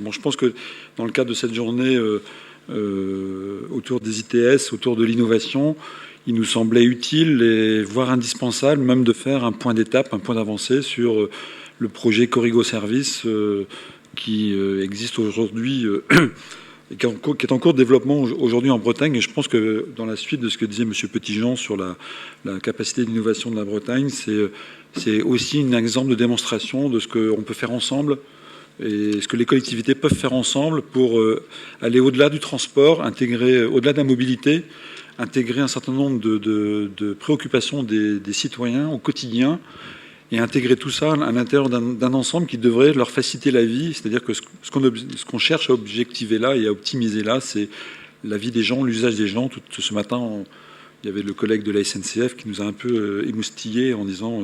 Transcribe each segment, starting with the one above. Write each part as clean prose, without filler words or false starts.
Bon, je pense que dans le cadre de cette journée autour des ITS, autour de l'innovation, il nous semblait utile et voire indispensable même de faire un point d'étape, un point d'avancée sur le projet Corrigo Service qui existe aujourd'hui et qui est en cours de développement aujourd'hui en Bretagne. Et je pense que dans la suite de ce que disait M. Petitjean sur la capacité d'innovation de la Bretagne, c'est aussi un exemple de démonstration de ce qu'on peut faire ensemble et ce que les collectivités peuvent faire ensemble pour aller au-delà du transport, intégrer au-delà de la mobilité, intégrer un certain nombre de préoccupations des citoyens au quotidien et intégrer tout ça à l'intérieur d'un ensemble qui devrait leur faciliter la vie. C'est-à-dire que ce qu'on cherche à objectiver là et à optimiser là, c'est la vie des gens, l'usage des gens. Tout ce matin, il y avait le collègue de la SNCF qui nous a un peu émoustillé en disant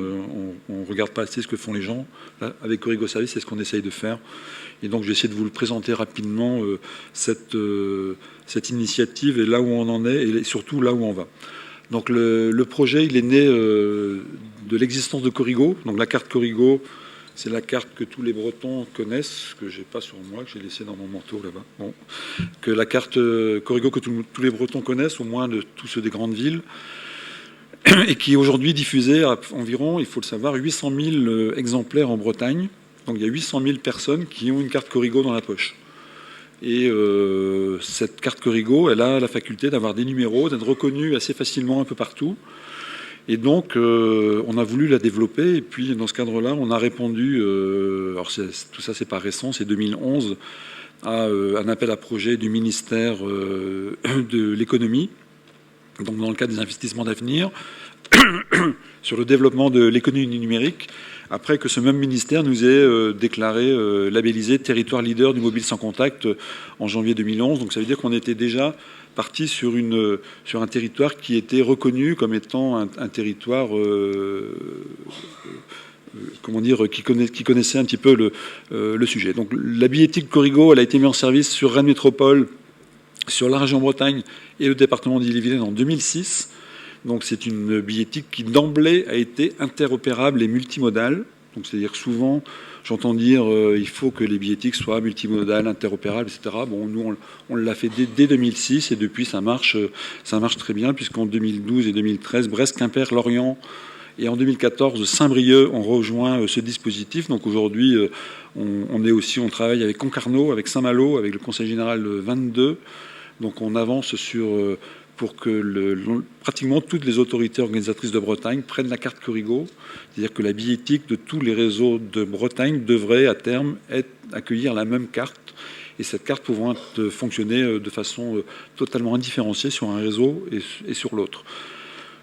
on ne regarde pas assez ce que font les gens. Là, avec Corrigo Service, c'est ce qu'on essaye de faire. Et donc, j'essaie de vous le présenter rapidement, cette initiative et là où on en est et surtout là où on va. Donc, le projet, il est né de l'existence de Corrigo. Donc, la carte Corrigo, c'est la carte que tous les Bretons connaissent, que j'ai pas sur moi, que j'ai laissée dans mon manteau là-bas. Bon. Que la carte Corrigo que tous les Bretons connaissent, au moins de tous ceux des grandes villes, et qui est aujourd'hui diffusée à environ, il faut le savoir, 800 000 exemplaires en Bretagne. Donc il y a 800 000 personnes qui ont une carte Corrigo dans la poche. Et cette carte Corrigo, elle a la faculté d'avoir des numéros, d'être reconnue assez facilement un peu partout. Et donc, on a voulu la développer. Et puis, dans ce cadre-là, on a répondu, alors tout ça, c'est pas récent, c'est 2011, à un appel à projet du ministère de l'économie, donc dans le cadre des investissements d'avenir, sur le développement de l'économie numérique, après que ce même ministère nous ait déclaré labellisé territoire leader du mobile sans contact en janvier 2011. Donc ça veut dire qu'on était déjà parti sur un territoire qui était reconnu comme étant un territoire comment dire, qui connaissait un petit peu le sujet. Donc la billettique Corrigo, elle a été mise en service sur Rennes Métropole, sur la région Bretagne et le département d'Ille-et-Vilaine en 2006. Donc c'est une billettique qui d'emblée a été interopérable et multimodale. Donc c'est-à-dire souvent, j'entends dire il faut que les billettiques soient multimodales, interopérables, etc. Bon, nous on l'a fait dès 2006 et depuis ça marche très bien puisqu'en 2012 et 2013, Brest, Quimper, Lorient et en 2014 Saint-Brieuc ont rejoint ce dispositif. Donc aujourd'hui on travaille avec Concarneau, avec Saint-Malo, avec le Conseil général 22. Donc on avance pour que pratiquement toutes les autorités organisatrices de Bretagne prennent la carte Corrigo. C'est-à-dire que la billettique de tous les réseaux de Bretagne devrait à terme accueillir la même carte. Et cette carte pouvant fonctionner de façon totalement indifférenciée sur un réseau et sur l'autre.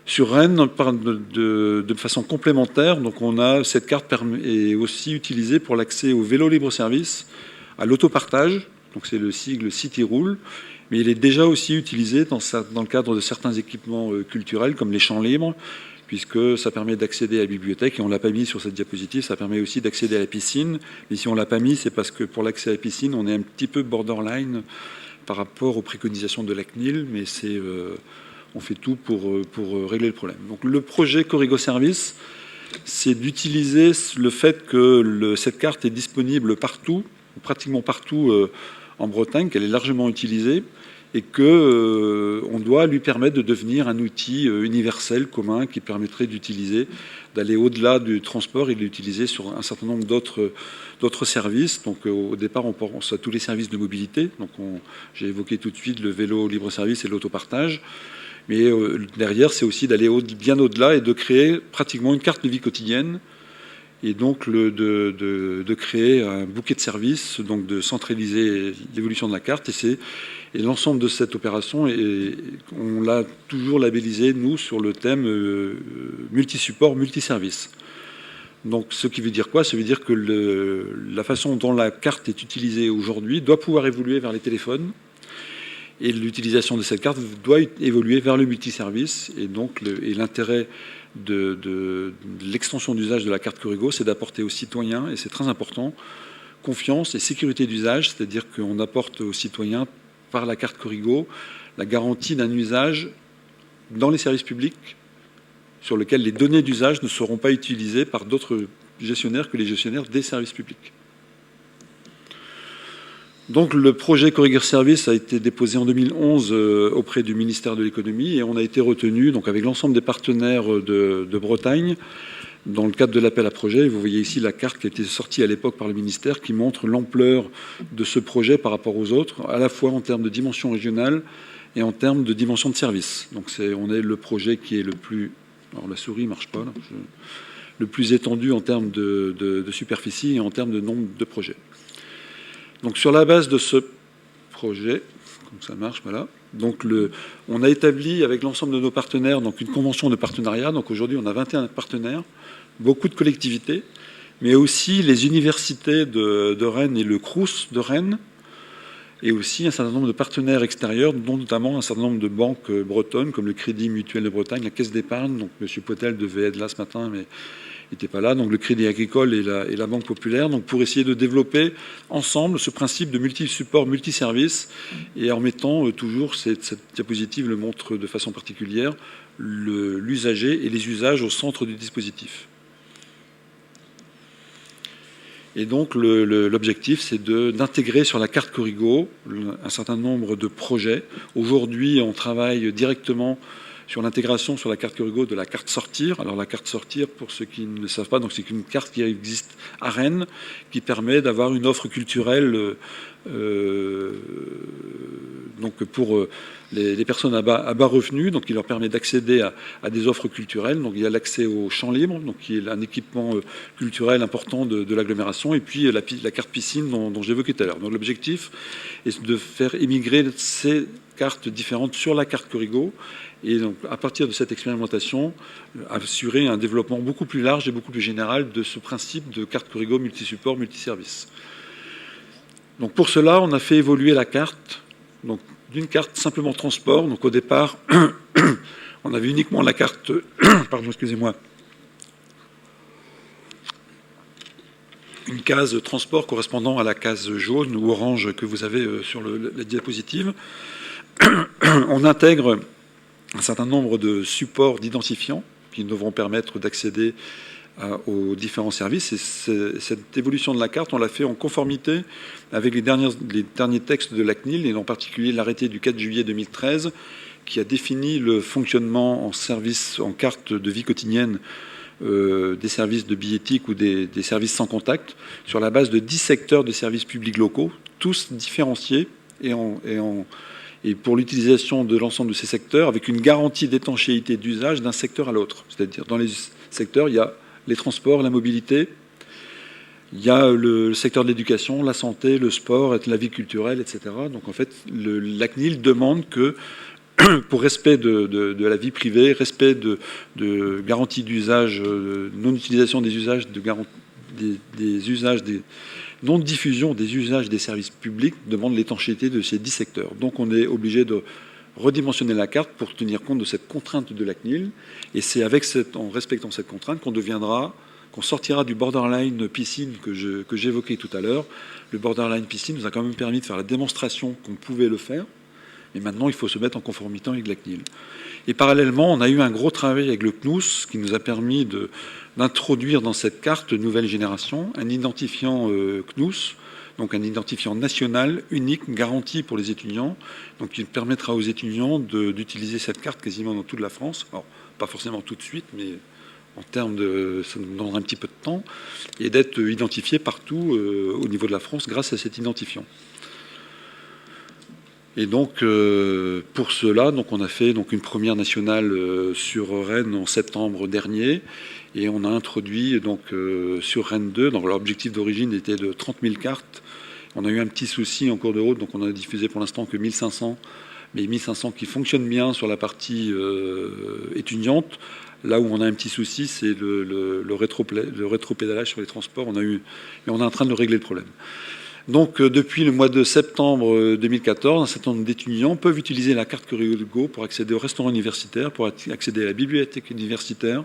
Sur Rennes, on parle de façon complémentaire. Donc cette carte est aussi utilisée pour l'accès au vélo libre-service, à l'autopartage. Donc c'est le sigle City-Roule. Mais il est déjà aussi utilisé dans le cadre de certains équipements culturels, comme les champs libres, puisque ça permet d'accéder à la bibliothèque, et on ne l'a pas mis sur cette diapositive, ça permet aussi d'accéder à la piscine. Mais si on ne l'a pas mis, c'est parce que pour l'accès à la piscine, on est un petit peu borderline par rapport aux préconisations de la CNIL, mais on fait tout pour régler le problème. Donc le projet Corrigo Service, c'est d'utiliser le fait que cette carte est disponible partout, pratiquement partout en Bretagne, qu'elle est largement utilisée, et qu'on doit lui permettre de devenir un outil universel, commun, qui permettrait d'aller au-delà du transport et de l'utiliser sur un certain nombre d'autres services. Donc au départ, on pense à tous les services de mobilité. Donc j'ai évoqué tout de suite le vélo libre-service et l'autopartage. Mais derrière, c'est aussi d'aller bien au-delà et de créer pratiquement une carte de vie quotidienne, et donc de créer un bouquet de services, donc de centraliser l'évolution de la carte. Et l'ensemble de cette opération, on l'a toujours labellisé, nous, sur le thème multi-support, multi-service. Donc ce qui veut dire quoi? Ça veut dire que la façon dont la carte est utilisée aujourd'hui doit pouvoir évoluer vers les téléphones, et l'utilisation de cette carte doit évoluer vers le multiservice. Et donc l'intérêt de l'extension d'usage de la carte Corrigo, c'est d'apporter aux citoyens, et c'est très important, confiance et sécurité d'usage, c'est-à-dire qu'on apporte aux citoyens, par la carte Corrigo, la garantie d'un usage dans les services publics sur lequel les données d'usage ne seront pas utilisées par d'autres gestionnaires que les gestionnaires des services publics. Donc le projet Corridor Service a été déposé en 2011 auprès du ministère de l'économie et on a été retenu donc, avec l'ensemble des partenaires de Bretagne dans le cadre de l'appel à projet. Vous voyez ici la carte qui a été sortie à l'époque par le ministère qui montre l'ampleur de ce projet par rapport aux autres, à la fois en termes de dimension régionale et en termes de dimension de service. Donc on est le projet qui est le plus... Alors la souris ne marche pas là. Le plus étendu en termes de superficie et en termes de nombre de projets. Donc sur la base de ce projet, comme ça marche, voilà. Donc on a établi avec l'ensemble de nos partenaires donc une convention de partenariat. Donc aujourd'hui, on a 21 partenaires, beaucoup de collectivités, mais aussi les universités de Rennes et le Crous de Rennes, et aussi un certain nombre de partenaires extérieurs, dont notamment un certain nombre de banques bretonnes, comme le Crédit Mutuel de Bretagne, la Caisse d'épargne. Donc M. Potel devait être là ce matin, mais n'était pas là, donc le Crédit Agricole et la Banque Populaire, donc pour essayer de développer ensemble ce principe de multi-support, multi-service, et en mettant toujours, cette diapositive le montre de façon particulière, l'usager et les usages au centre du dispositif. Et donc l'objectif, c'est d'intégrer sur la carte Corrigo un certain nombre de projets. Aujourd'hui, on travaille directement sur l'intégration sur la carte Corrigo de la carte Sortir. Alors la carte Sortir, pour ceux qui ne le savent pas, c'est une carte qui existe à Rennes, qui permet d'avoir une offre culturelle donc pour les personnes à bas revenus, donc il leur permet d'accéder à des offres culturelles. Donc il y a l'accès au champ libre, donc qui est un équipement culturel important de l'agglomération, et puis la carte piscine dont j'évoquais tout à l'heure. Donc l'objectif est de faire émigrer ces cartes différentes sur la carte Corrigo, et donc à partir de cette expérimentation, assurer un développement beaucoup plus large et beaucoup plus général de ce principe de carte Corrigo multi-support, multi-service. Donc pour cela, on a fait évoluer la carte, donc d'une carte simplement transport. Donc au départ, on avait uniquement la carte, pardon, excusez-moi, une case transport correspondant à la case jaune ou orange que vous avez sur la diapositive. On intègre un certain nombre de supports d'identifiants qui devront permettre d'accéder aux différents services. Et cette évolution de la carte, on l'a fait en conformité avec les derniers textes de la CNIL, et en particulier l'arrêté du 4 juillet 2013, qui a défini le fonctionnement en service, en carte de vie quotidienne des services de billettique ou des services sans contact, sur la base de 10 secteurs de services publics locaux, tous différenciés et pour l'utilisation de l'ensemble de ces secteurs, avec une garantie d'étanchéité d'usage d'un secteur à l'autre. C'est-à-dire, dans les secteurs, il y a les transports, la mobilité, il y a le secteur de l'éducation, la santé, le sport, la vie culturelle, etc. Donc en fait, la CNIL demande que, pour respect de la vie privée, respect de garantie d'usage, non-utilisation des usages, des usages, non-diffusion des usages des services publics, demande l'étanchéité de ces 10 secteurs. Donc on est obligé de redimensionner la carte pour tenir compte de cette contrainte de la CNIL. Et c'est en respectant cette contrainte qu'on sortira du borderline piscine que j'évoquais tout à l'heure. Le borderline piscine nous a quand même permis de faire la démonstration qu'on pouvait le faire. Et maintenant, il faut se mettre en conformité avec la CNIL. Et parallèlement, on a eu un gros travail avec le CNUS qui nous a permis d'introduire dans cette carte nouvelle génération un identifiant CNUS, donc un identifiant national unique, garanti pour les étudiants, donc qui permettra aux étudiants d'utiliser cette carte quasiment dans toute la France. Alors, pas forcément tout de suite, mais en termes ça nous donnera un petit peu de temps, et d'être identifiés partout au niveau de la France grâce à cet identifiant. Et donc, pour cela, on a fait une première nationale sur Rennes en septembre dernier, et on a introduit sur Rennes 2, donc l'objectif d'origine était de 30 000 cartes. On a eu un petit souci en cours de route, donc on a diffusé pour l'instant que 1500, mais 1500 qui fonctionnent bien sur la partie étudiante. Là où on a un petit souci, c'est le rétropédalage sur les transports. Mais on est en train de régler le problème. Donc, depuis le mois de septembre 2014, un certain nombre d'étudiants peuvent utiliser la carte Corrigo pour accéder au restaurant universitaire, pour accéder à la bibliothèque universitaire,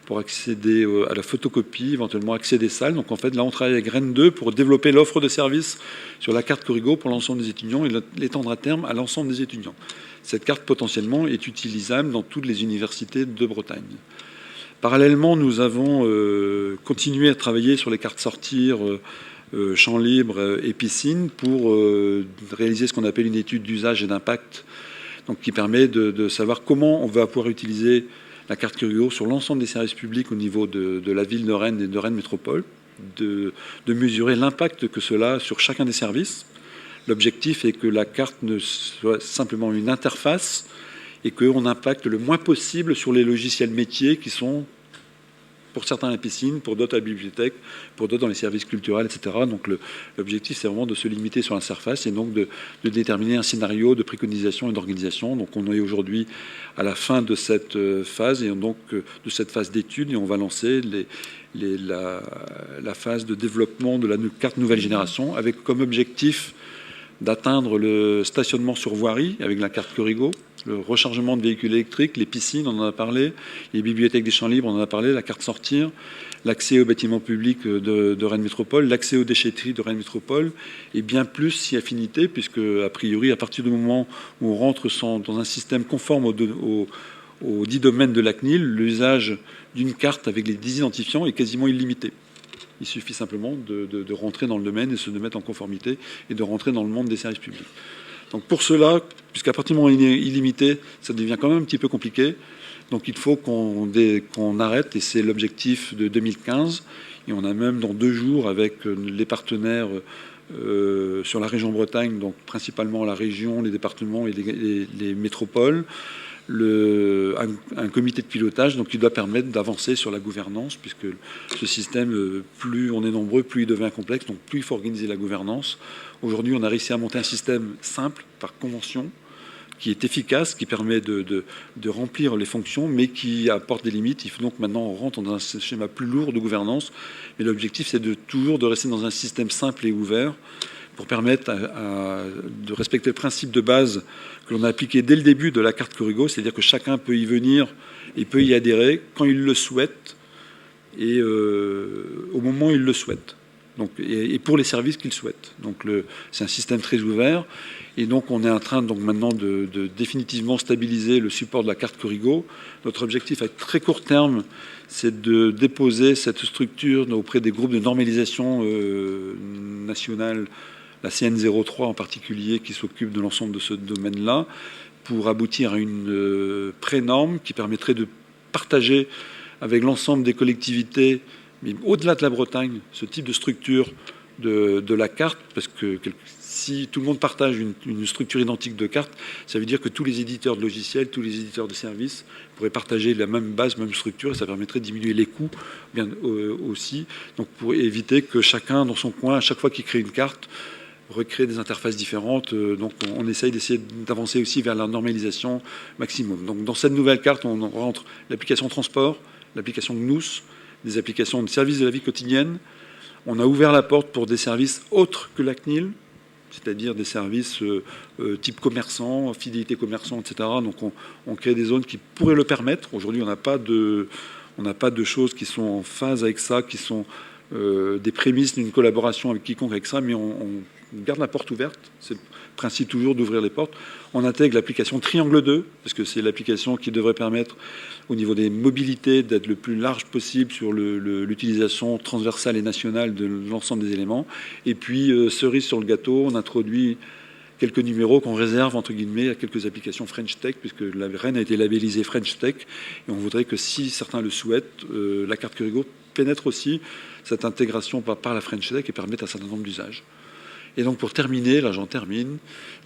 pour accéder à la photocopie, éventuellement accéder des salles. Donc, en fait, là, on travaille avec Rennes 2 pour développer l'offre de services sur la carte Corrigo pour l'ensemble des étudiants et l'étendre à terme à l'ensemble des étudiants. Cette carte, potentiellement, est utilisable dans toutes les universités de Bretagne. Parallèlement, nous avons continué à travailler sur les cartes Sortir champs libres et piscines pour réaliser ce qu'on appelle une étude d'usage et d'impact, donc qui permet de savoir comment on va pouvoir utiliser la carte Currigo sur l'ensemble des services publics au niveau de la ville de Rennes et de Rennes Métropole, de mesurer l'impact que cela a sur chacun des services. L'objectif est que la carte ne soit simplement une interface et qu'on impacte le moins possible sur les logiciels métiers qui sont, pour certains, la piscine, pour d'autres, la bibliothèque, pour d'autres, dans les services culturels, etc. Donc l'objectif, c'est vraiment de se limiter sur l'interface et donc de déterminer un scénario de préconisation et d'organisation. Donc on est aujourd'hui à la fin de cette phase et donc de cette phase d'étude et on va lancer la phase de développement de la carte nouvelle génération avec comme objectif d'atteindre le stationnement sur voirie avec la carte Currigo, le rechargement de véhicules électriques, les piscines, on en a parlé, les bibliothèques des champs libres, on en a parlé, la carte sortir, l'accès aux bâtiments publics de Rennes Métropole, l'accès aux déchetteries de Rennes Métropole, et bien plus si affinité, puisque a priori, à partir du moment où on rentre dans un système conforme aux 10 domaines de la CNIL, l'usage d'une carte avec les 10 identifiants est quasiment illimité. Il suffit simplement de rentrer dans le domaine et de mettre en conformité et de rentrer dans le monde des services publics. Donc pour cela, puisqu'à partir du moment où il est illimité, ça devient quand même un petit peu compliqué. Donc il faut qu'on arrête, et c'est l'objectif de 2015. Et on a même dans 2 jours avec les partenaires sur la région Bretagne, donc principalement la région, les départements et les métropoles, un comité de pilotage donc, qui doit permettre d'avancer sur la gouvernance, puisque ce système, plus on est nombreux, plus il devient complexe, donc plus il faut organiser la gouvernance. Aujourd'hui, on a réussi à monter un système simple, par convention, qui est efficace, qui permet de remplir les fonctions, mais qui apporte des limites. Il faut donc maintenant on rentre dans un schéma plus lourd de gouvernance. Mais l'objectif, c'est toujours de rester dans un système simple et ouvert pour permettre de respecter le principe de base que l'on a appliqué dès le début de la carte Currigo, c'est-à-dire que chacun peut y venir et peut y adhérer quand il le souhaite et au moment où il le souhaite. Donc, et pour les services qu'il souhaite. Donc c'est un système très ouvert. Et donc on est en train donc maintenant de définitivement stabiliser le support de la carte Currigo. Notre objectif à très court terme, c'est de déposer cette structure auprès des groupes de normalisation nationale, la CN03 en particulier, qui s'occupe de l'ensemble de ce domaine-là, pour aboutir à une pré-norme qui permettrait de partager avec l'ensemble des collectivités, mais au-delà de la Bretagne, ce type de structure de la carte, parce que si tout le monde partage une structure identique de carte, ça veut dire que tous les éditeurs de logiciels, tous les éditeurs de services pourraient partager la même base, même structure, et ça permettrait de diminuer les coûts bien, aussi, donc pour éviter que chacun dans son coin, à chaque fois qu'il crée une carte, recréer des interfaces différentes. Donc on essaye d'avancer aussi vers la normalisation maximum. Donc dans cette nouvelle carte, on rentre l'application transport, l'application GNUS, des applications de services de la vie quotidienne. On a ouvert la porte pour des services autres que la CNIL, c'est-à-dire des services type commerçant, fidélité commerçant, etc. Donc on crée des zones qui pourraient le permettre. Aujourd'hui, on n'a pas de choses qui sont en phase avec ça, qui sont des prémices d'une collaboration avec quiconque avec ça, mais on garde la porte ouverte. C'est le principe toujours d'ouvrir les portes. On intègre l'application Triangle 2, parce que c'est l'application qui devrait permettre au niveau des mobilités d'être le plus large possible sur l'utilisation transversale et nationale de l'ensemble des éléments. Et puis, cerise sur le gâteau, on introduit quelques numéros qu'on réserve, entre guillemets, à quelques applications French Tech, puisque la Rennes a été labellisée French Tech. Et on voudrait que, si certains le souhaitent, la carte Currigo pénètre aussi cette intégration par la French Tech et permette un certain nombre d'usages. Et donc pour terminer, là j'en termine,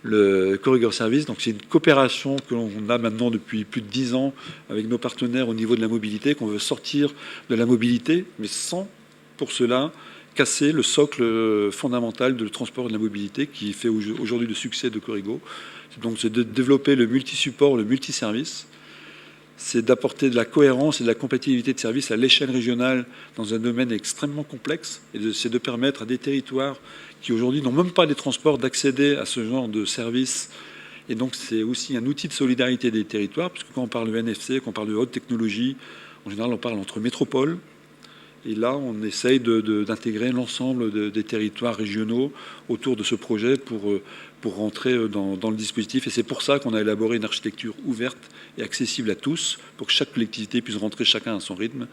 le Currigo Service, donc c'est une coopération que l'on a maintenant depuis plus de 10 ans avec nos partenaires au niveau de la mobilité, qu'on veut sortir de la mobilité, mais sans pour cela casser le socle fondamental de transport et de la mobilité qui fait aujourd'hui le succès de Currigo. Donc c'est de développer le multi-support, le multi-service, c'est d'apporter de la cohérence et de la compatibilité de services à l'échelle régionale dans un domaine extrêmement complexe, et c'est de permettre à des territoires qui aujourd'hui n'ont même pas les transports d'accéder à ce genre de services. Et donc c'est aussi un outil de solidarité des territoires, puisque quand on parle de NFC, quand on parle de haute technologie, en général on parle entre métropoles. Et là, on essaye d'intégrer l'ensemble des territoires régionaux autour de ce projet pour rentrer dans le dispositif. Et c'est pour ça qu'on a élaboré une architecture ouverte et accessible à tous, pour que chaque collectivité puisse rentrer chacun à son rythme.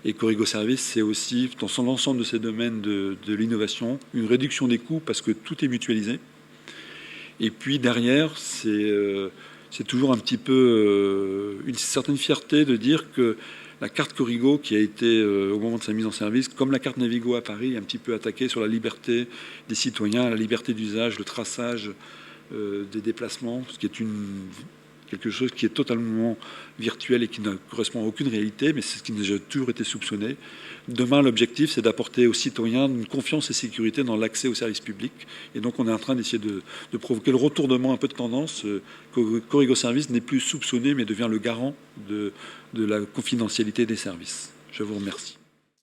Et Corrigo Service, c'est aussi, dans son ensemble de ces domaines de l'innovation, une réduction des coûts parce que tout est mutualisé. Et puis derrière, c'est toujours un petit peu une certaine fierté de dire que la carte Corrigo, qui a été, au moment de sa mise en service, comme la carte Navigo à Paris, un petit peu attaquée sur la liberté des citoyens, la liberté d'usage, le traçage des déplacements, ce qui est quelque chose qui est totalement virtuel et qui ne correspond à aucune réalité, mais c'est ce qui n'a toujours été soupçonné. Demain, l'objectif, c'est d'apporter aux citoyens une confiance et sécurité dans l'accès aux services publics. Et donc, on est en train d'essayer de provoquer le retournement un peu de tendance. Corrigo Service n'est plus soupçonné, mais devient le garant de la confidentialité des services. Je vous remercie.